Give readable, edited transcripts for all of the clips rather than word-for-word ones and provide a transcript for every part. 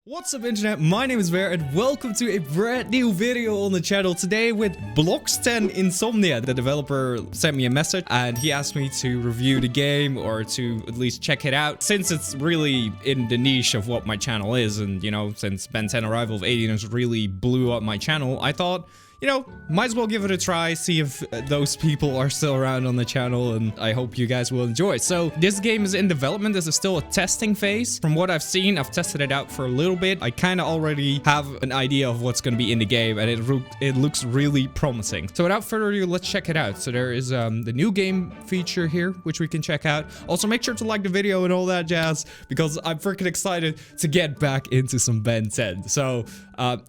What's up internet, my name is Bear and welcome to a brand new video on the channel today with Blox Ten Insomnia. The developer sent me a message and he asked me to review the game or to at least check it out. Since it's really in the niche of what my channel is, and you know, since Ben 10 Arrival of Aliens really blew up my channel, I thought, you know, might as well give it a try, see if those people are still around on the channel, and I hope you guys will enjoy. So this game is in development. This is still a testing phase. From what I've seen, I've tested it out for a little bit. I kind of already have an idea of what's going to be in the game, and it looks really promising. So without further ado, let's check it out. So there is the new game feature here, which we can check out. Also, make sure to like the video and all that jazz, because I'm freaking excited to get back into some Ben 10. So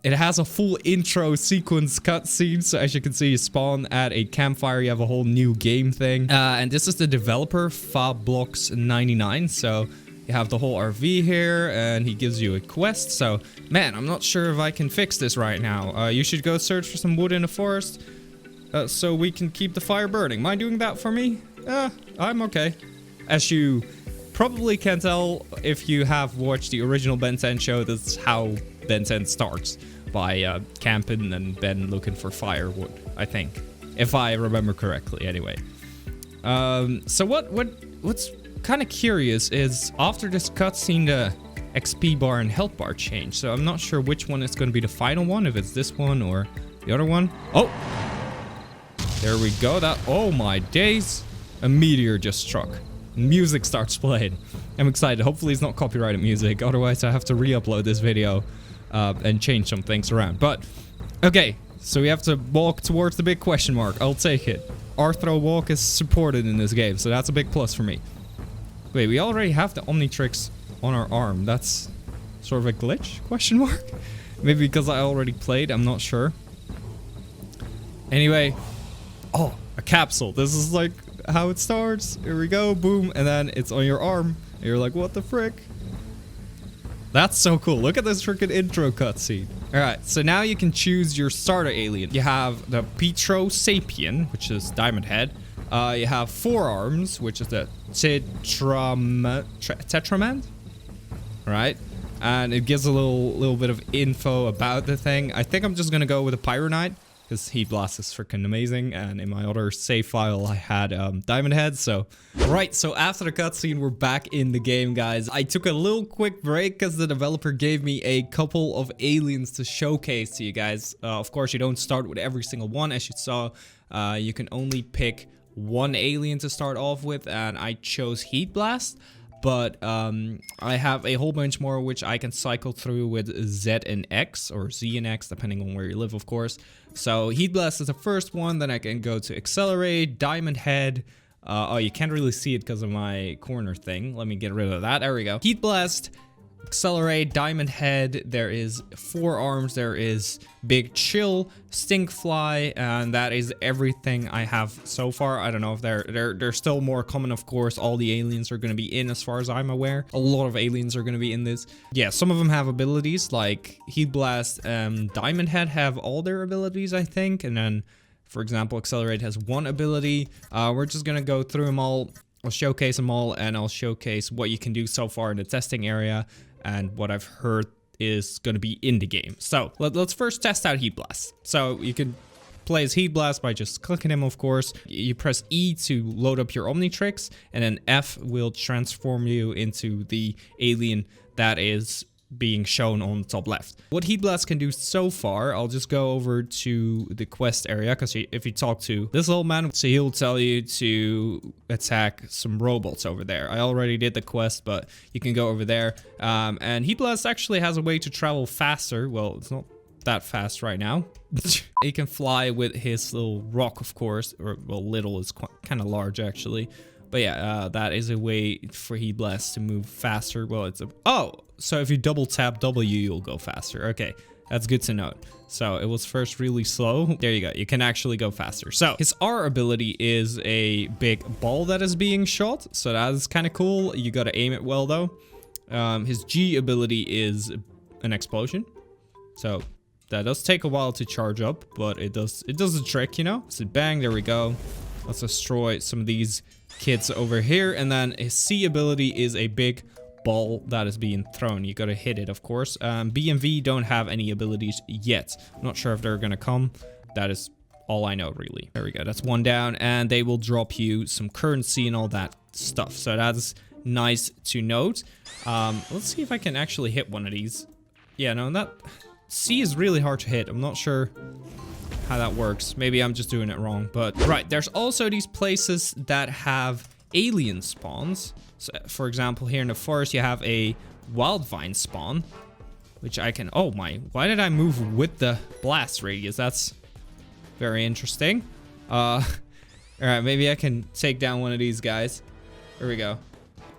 it has a full intro sequence cutscene. So as you can see, you spawn at a campfire. You have a whole new game thing. And this is the developer, Roblox 99. So you have the whole RV here, and he gives you a quest. So, man, I'm not sure if I can fix this right now. You should go search for some wood in the forest so we can keep the fire burning. Mind doing that for me? I'm okay. As you probably can tell if you have watched the original Ben 10 show, that's how Ben 10 starts, by camping and Ben looking for firewood, I think, if I remember correctly. Anyway, so what's kind of curious is after this cutscene, the XP bar and health bar change. So I'm not sure which one is going to be the final one, if it's this one or the other one. Oh, there we go. Oh my days, a meteor just struck. Music starts playing. I'm excited. Hopefully it's not copyrighted music, otherwise I have to re-upload this video and change some things around. But okay, so we have to walk towards the big question mark. I'll take it. Arthro walk is supported in this game, so that's a big plus for me. Wait, we already have the Omnitrix on our arm. That's sort of a glitch, question mark? Maybe because I already played, I'm not sure. Anyway, oh, a capsule. This is like how it starts. Here we go, boom, and then it's on your arm. And you're like, what the frick? That's so cool. Look at this freaking intro cutscene. Alright, so now you can choose your starter alien. You have the Petro Sapien, which is Diamond Head. You have Four Arms, which is the Tetraman. Right? And it gives a little bit of info about the thing. I think I'm just gonna go with a Pyronite, because Heat Blast is freaking amazing, and in my other save file I had Diamond Head. So right, so after the cutscene we're back in the game, guys. I took a little quick break because the developer gave me a couple of aliens to showcase to you guys. Of course, you don't start with every single one, as you saw. You can only pick one alien to start off with, and I chose Heat Blast. But I have a whole bunch more which I can cycle through with Z and X, or Z and X, depending on where you live, of course. So Heat Blast is the first one, then I can go to Accelerate, Diamond Head. Oh, you can't really see it because of my corner thing. Let me get rid of that. There we go. Heat Blast, Accelerate, Diamond Head. There is Four Arms, there is Big Chill, Stinkfly, and that is everything I have so far. I don't know if they're still more common, of course. All the aliens are going to be in, as far as I'm aware. A lot of aliens are going to be in this. Yeah, some of them have abilities, like Heat Blast and Diamond Head have all their abilities, I think. And then, for example, Accelerate has one ability. We're just going to go through them all. I'll showcase them all, and I'll showcase what you can do so far in the testing area, and what I've heard is going to be in the game. So let's first test out Heat Blast. So you can play as Heat Blast by just clicking him, of course. You press E to load up your Omnitrix, and then F will transform you into the alien that is being shown on the top left. What Heat Blast can do so far, I'll just go over to the quest area, because if you talk to this old man, so he'll tell you to attack some robots over there. I already did the quest, but you can go over there. And Heat Blast actually has a way to travel faster. Well, it's not that fast right now. He can fly with his little rock, of course, or well, little is kind of large actually. But yeah, that is a way for Heat Blast to move faster. Well, it's a... Oh! So if you double tap W, you'll go faster. Okay, that's good to note. So it was first really slow. There you go. You can actually go faster. So his R ability is a big ball that is being shot. So that is kind of cool. You got to aim it well, though. His G ability is an explosion. So that does take a while to charge up, but it does the trick, you know? So bang, there we go. Let's destroy some of these kids over here. And then his C ability is a big ball that is being thrown. You gotta hit it, of course. B and V don't have any abilities yet. I'm not sure if they're gonna come. That is all I know, really. There we go. That's one down, and they will drop you some currency and all that stuff. So that's nice to note. Let's see if I can actually hit one of these. Yeah, no, that C is really hard to hit. I'm not sure how that works. Maybe I'm just doing it wrong, but right. There's also these places that have alien spawns. So, for example, here in the forest, you have a wild vine spawn, which I can... Oh my, why did I move with the blast radius? That's very interesting. All right, maybe I can take down one of these guys. There we go.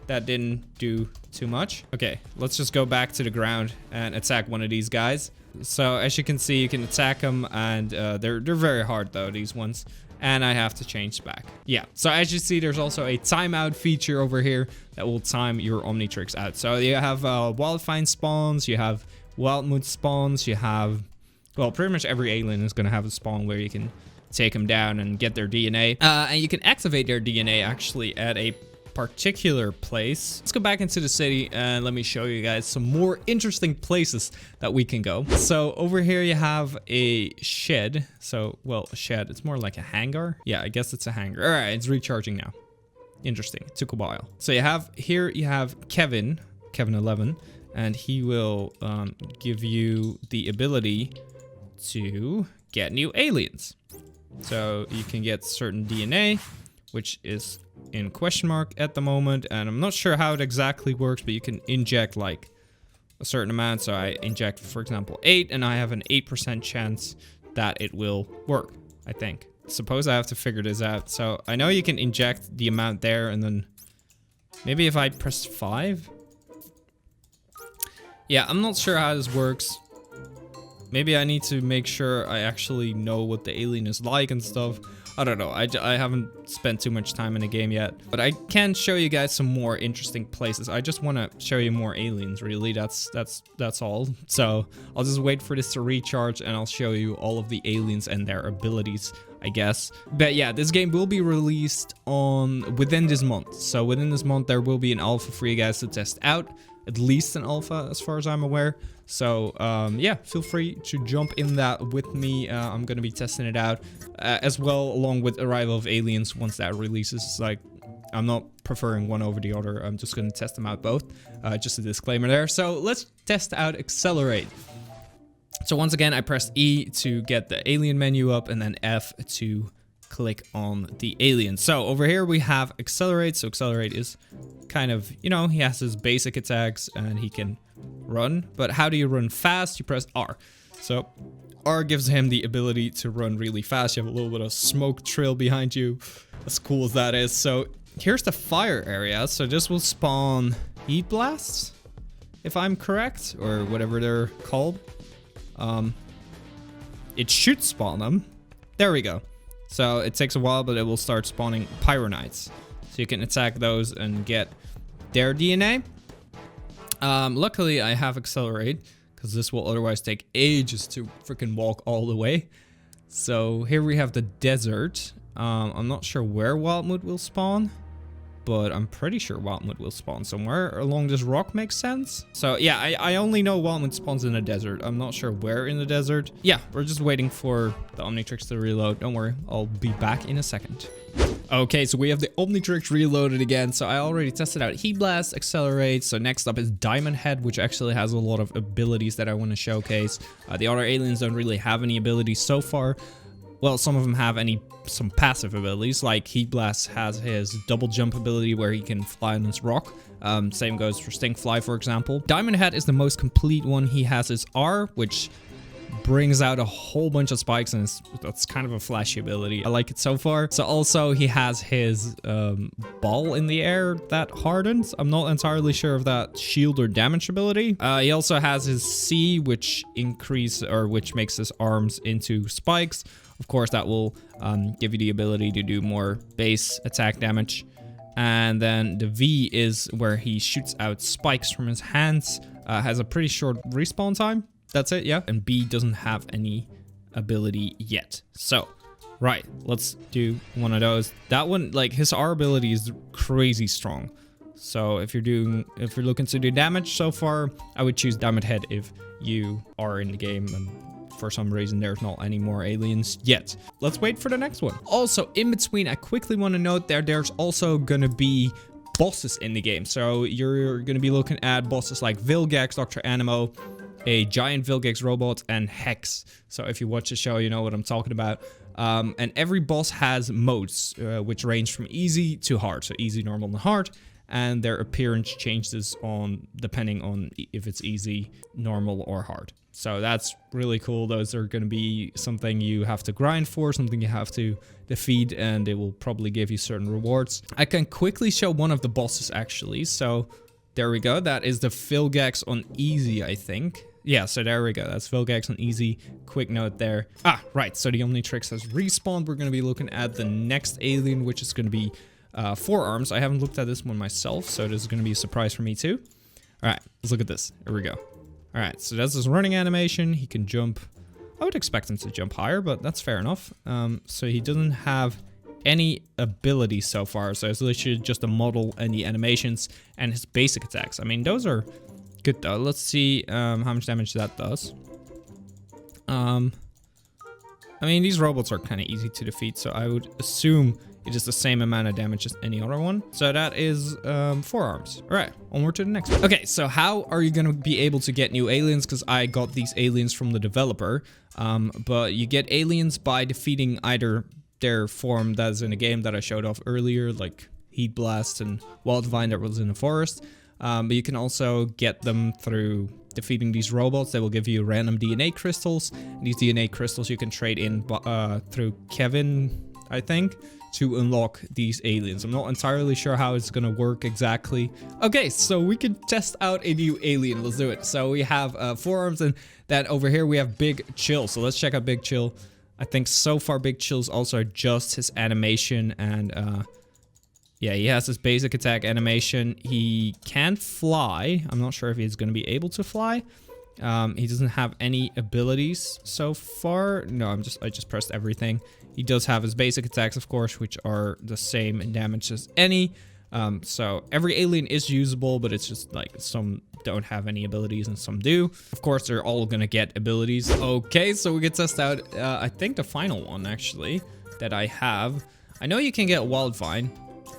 That didn't do too much. Okay, let's just go back to the ground and attack one of these guys. So as you can see, you can attack them, and they're very hard though, these ones. And I have to change back. Yeah, so as you see, there's also a timeout feature over here that will time your Omnitrix out. So you have wild vine spawns, you have wildmood spawns, you have... Well, pretty much every alien is going to have a spawn where you can take them down and get their DNA. And you can activate their DNA actually at a particular place. Let's go back into the city and let me show you guys some more interesting places that we can go. So over here you have a shed. So, well, a shed, it's more like a hangar. Yeah, I guess it's a hangar. All right, it's recharging now. Interesting, it took a while. So you have Kevin 11, and he will give you the ability to get new aliens. So you can get certain DNA, which is in question mark at the moment, and I'm not sure how it exactly works, but you can inject like a certain amount. So I inject, for example, 8, and I have an 8% chance that it will work, I think. Suppose I have to figure this out. So I know you can inject the amount there, and then maybe if I press 5. Yeah, I'm not sure how this works. Maybe I need to make sure I actually know what the alien is like and stuff. I don't know. I haven't spent too much time in the game yet, but I can show you guys some more interesting places. I just want to show you more aliens, really. That's all. So I'll just wait for this to recharge, and I'll show you all of the aliens and their abilities, I guess. But yeah, this game will be released within this month. So within this month, there will be an alpha for you guys to test out. At least an alpha, as far as I'm aware. So yeah, feel free to jump in that with me. I'm gonna be testing it out as well, along with Arrival of Aliens once that releases. Like, I'm not preferring one over the other. I'm just gonna test them out both. Just a disclaimer there. So let's test out Accelerate. So once again, I pressed E to get the alien menu up, and then F to click on the alien. So over here we have Accelerate. So Accelerate is kind of, you know, he has his basic attacks and he can run. But how do you run fast? You press R. So R gives him the ability to run really fast. You have a little bit of smoke trail behind you, as cool as that is. So here's the fire area. So this will spawn heat blasts, if I'm correct, or whatever they're called. It should spawn them. There we go. So it takes a while, but it will start spawning pyronites. So you can attack those and get their DNA. Luckily, I have Accelerate, because this will otherwise take ages to freaking walk all the way. So here we have the desert. I'm not sure where Wildmood will spawn, but I'm pretty sure Wildmood will spawn somewhere along this rock. Makes sense. So yeah, I only know Wildmood spawns in the desert. I'm not sure where in the desert. Yeah, we're just waiting for the Omnitrix to reload. Don't worry, I'll be back in a second. Okay, so we have the Omnitrix reloaded again. So I already tested out Heat Blast, Accelerate. So next up is Diamond Head, which actually has a lot of abilities that I want to showcase. The other aliens don't really have any abilities so far. Well, some of them have some passive abilities, like Heat Blast has his double jump ability where he can fly on this rock. Same goes for Stinkfly, for example. Diamond Head is the most complete one. He has his R, which brings out a whole bunch of spikes, and that's kind of a flashy ability. I like it so far. So also he has his ball in the air that hardens. I'm not entirely sure of that shield or damage ability. He also has his C, which makes his arms into spikes. Of course, that will give you the ability to do more base attack damage. And then the V is where he shoots out spikes from his hands. Has a pretty short respawn time. That's it, yeah. And B doesn't have any ability yet. So, right, let's do one of those. That one, like, his R ability is crazy strong. So if you're looking to do damage so far, I would choose Diamond Head if you are in the game and for some reason there's not any more aliens yet. Let's wait for the next one. Also, in between, I quickly want to note there's also gonna be bosses in the game. So you're gonna be looking at bosses like Vilgax, Dr. Animo, a giant Vilgax robot, and Hex. So if you watch the show, you know what I'm talking about. And every boss has modes, which range from easy to hard. So easy, normal, and hard. And their appearance changes depending on if it's easy, normal, or hard. So that's really cool. Those are going to be something you have to grind for, something you have to defeat, and it will probably give you certain rewards. I can quickly show one of the bosses actually. So there we go. That is the Vilgax on easy, I think. Yeah, so there we go. That's Vilgax on easy. Quick note there. Ah, right. So the Omnitrix has respawned. We're going to be looking at the next alien, which is going to be 4 arms. I haven't looked at this one myself, so this is going to be a surprise for me too. All right, let's look at this. Here we go. All right, so that's his running animation. He can jump. I would expect him to jump higher, but that's fair enough. So he doesn't have any abilities so far. So it's literally just a model and the animations and his basic attacks. I mean, those are good though. Let's see how much damage that does. I mean, these robots are kind of easy to defeat, so I would assume it is the same amount of damage as any other one. So that is 4 arms. All right, onward to the next one. Okay, so how are you going to be able to get new aliens? Because I got these aliens from the developer. But you get aliens by defeating either their form that is in the game that I showed off earlier, like Heat Blast and Wildvine that was in the forest. But you can also get them through defeating these robots. They will give you random DNA crystals. And these DNA crystals you can trade in through Kevin, I think, to unlock these aliens. I'm not entirely sure how it's gonna work exactly. Okay, so we can test out a new alien. Let's do it. So we have 4 arms, and then over here we have Big Chill. So let's check out Big Chill. I think so far Big Chill's also just his animation, and yeah, he has his basic attack animation. He can't fly. I'm not sure if he's gonna be able to fly. He doesn't have any abilities so far. No, I just pressed everything. He does have his basic attacks, of course, which are the same in damage as any. So every alien is usable, but it's just like some don't have any abilities and some do. Of course, they're all gonna get abilities. Okay, so we can test out, I think the final one actually that I have. I know you can get Wildvine.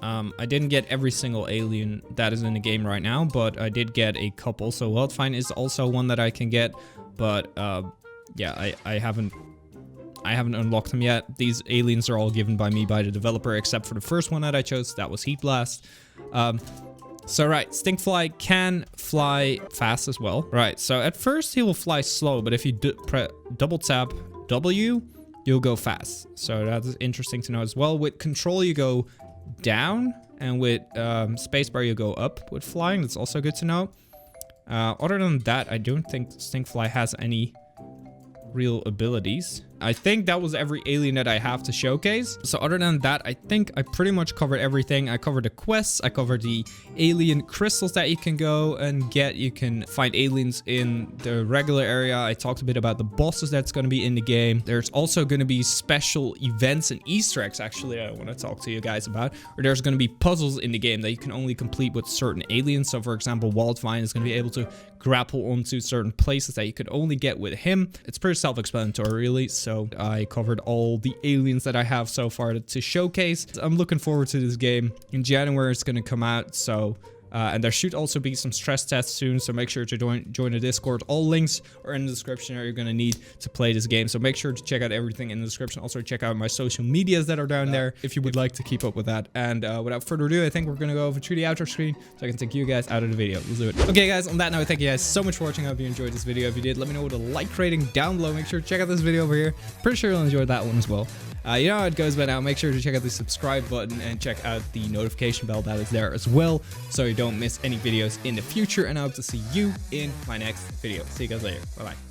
I didn't get every single alien that is in the game right now, but I did get a couple. So Wildvine is also one that I can get, but yeah, I haven't unlocked them yet. These aliens are all given by me by the developer, except for the first one that I chose. That was Heat Blast. So right, Stinkfly can fly fast as well. Right, so at first he will fly slow, but if you double tap W, you'll go fast. So that's interesting to know as well. With control, you go down, and with spacebar, you go up with flying. That's also good to know. Other than that, I don't think Stinkfly has any real abilities. I think that was every alien that I have to showcase. So other than that, I think I pretty much covered everything. I covered the quests, I covered the alien crystals that you can go and get. You can find aliens in the regular area. I talked a bit about the bosses that's going to be in the game. There's also going to be special events and Easter eggs, actually, I want to talk to you guys about. Or there's going to be puzzles in the game that you can only complete with certain aliens. So for example, Wildvine is going to be able to grapple onto certain places that you could only get with him. It's pretty self-explanatory, really. So I covered all the aliens that I have so far to showcase. I'm looking forward to this game. In January, it's going to come out. So and there should also be some stress tests soon, so make sure to join the Discord. All links are in the description that you're going to need to play this game, so make sure to check out everything in the description. Also check out my social medias that are down there if you would like to keep up with that. And without further ado, I think we're going to go over to the outro screen so I can take you guys out of the video. Let's do it. Okay guys, on that note, thank you guys so much for watching. I hope you enjoyed this video. If you did, let me know with a like rating down below. Make sure to check out this video over here. Pretty sure you'll enjoy that one as well. You know how it goes by now. Make sure to check out the subscribe button and check out the notification bell that is there as well, so you don't miss any videos in the future. And I hope to see you in my next video. See you guys later. Bye bye.